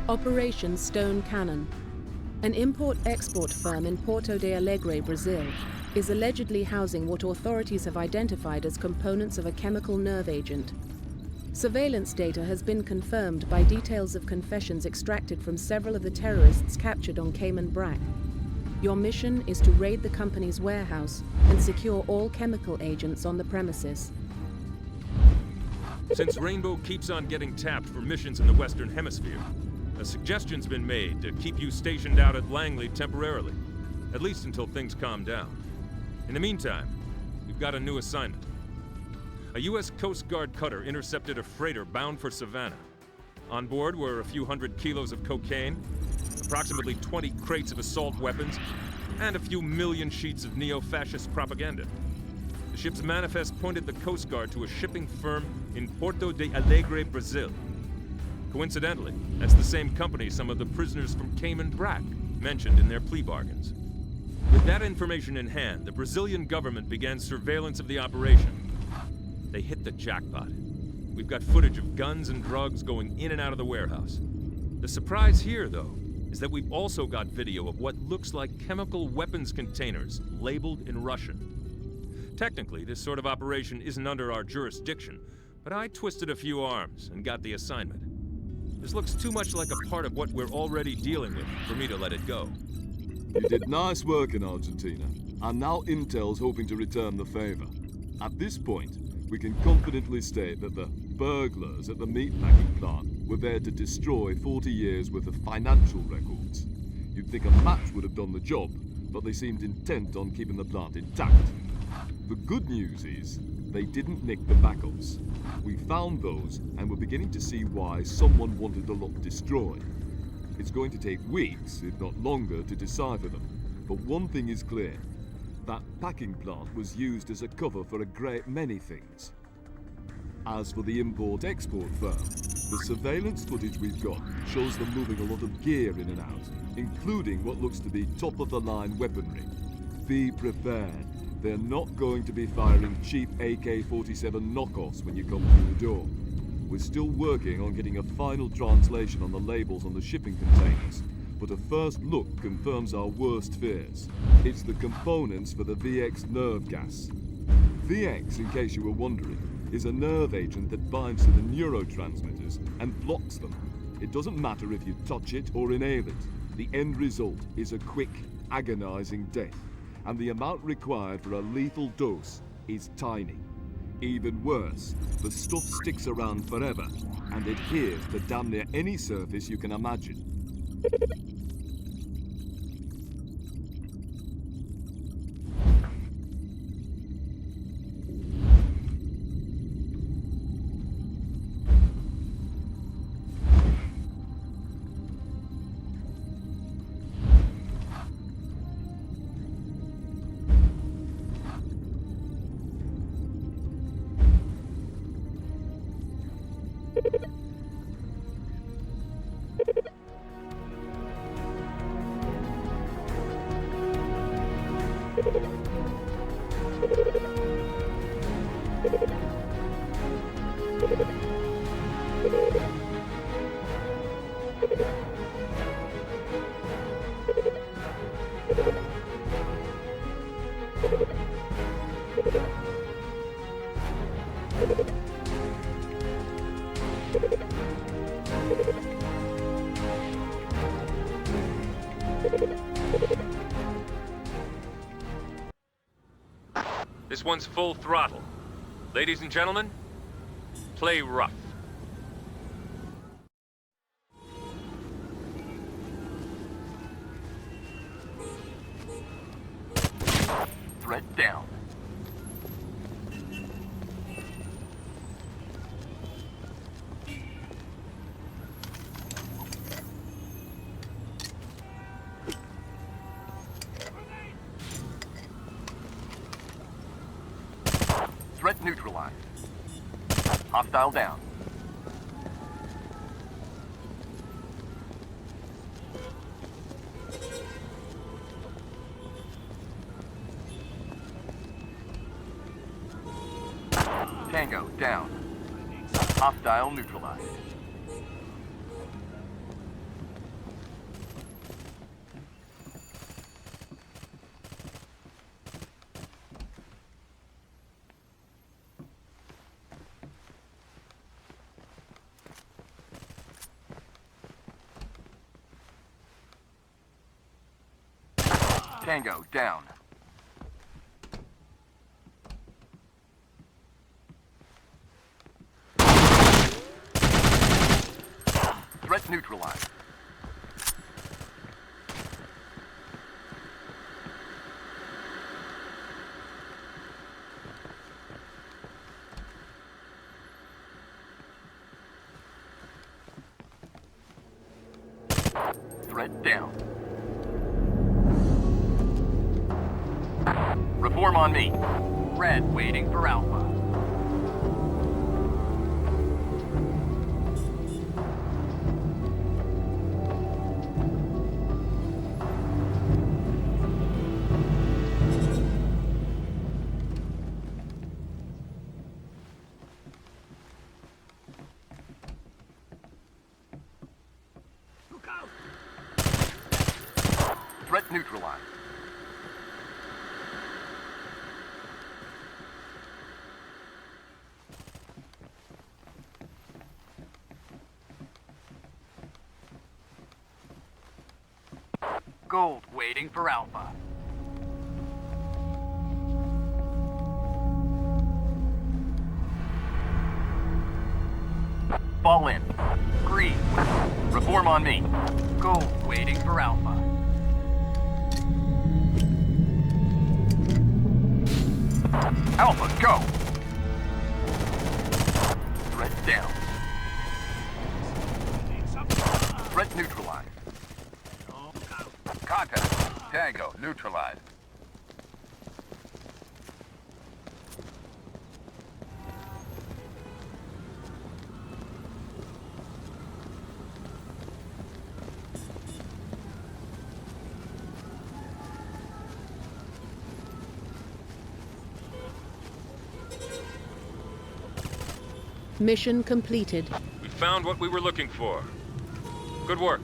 Operation Stone Cannon. An import-export firm in Porto Alegre, Brazil, is allegedly housing what authorities have identified as components of a chemical nerve agent. Surveillance data has been confirmed by details of confessions extracted from several of the terrorists captured on Cayman Brac. Your mission is to raid the company's warehouse and secure all chemical agents on the premises. Since Rainbow keeps on getting tapped for missions in the Western Hemisphere, a suggestion's been made to keep you stationed out at Langley temporarily, at least until things calm down. In the meantime, we've got a new assignment. A U.S. Coast Guard cutter intercepted a freighter bound for Savannah. On board were a few hundred kilos of cocaine, approximately 20 crates of assault weapons, and a few million sheets of neo-fascist propaganda. The ship's manifest pointed the Coast Guard to a shipping firm in Porto Alegre, Brazil. Coincidentally, that's the same company some of the prisoners from Cayman Brac mentioned in their plea bargains. With that information in hand, the Brazilian government began surveillance of the operation. They hit the jackpot. We've got footage of guns and drugs going in and out of the warehouse. The surprise here, though, is that we've also got video of what looks like chemical weapons containers labeled in Russian. Technically, this sort of operation isn't under our jurisdiction, but I twisted a few arms and got the assignment. This looks too much like a part of what we're already dealing with for me to let it go. You did nice work in Argentina, and now Intel's hoping to return the favor. At this point, we can confidently state that the burglars at the meatpacking plant were there to destroy 40 years worth of financial records. You'd think a match would have done the job, but they seemed intent on keeping the plant intact. The good news is, they didn't nick the backups. We found those, and we're beginning to see why someone wanted the lot destroyed. It's going to take weeks, if not longer, to decipher them. But one thing is clear. That packing plant was used as a cover for a great many things. As for the import-export firm, the surveillance footage we've got shows them moving a lot of gear in and out, including what looks to be top-of-the-line weaponry. Be prepared. They're not going to be firing cheap AK-47 knockoffs when you come through the door. We're still working on getting a final translation on the labels on the shipping containers, but a first look confirms our worst fears. It's the components for the VX nerve gas. VX, in case you were wondering, is a nerve agent that binds to the neurotransmitters and blocks them. It doesn't matter if you touch it or inhale it. The end result is a quick, agonizing death. And the amount required for a lethal dose is tiny. Even worse, the stuff sticks around forever and adheres to damn near any surface you can imagine. This one's full throttle. Ladies and gentlemen, play rough. Threat down. Threat neutralized. Hostile down. Tango down. Hostile neutralized. Tango, down. Threat neutralized. Threat down. Reform on me. Red waiting for Alpha. Threat neutralized. Gold waiting for Alpha. Fall in. Green. Reform on me. Gold waiting for Alpha. Alpha, go! Threat down. Threat neutralized. Contact. Tango, neutralized. Mission completed. We found what we were looking for. Good work.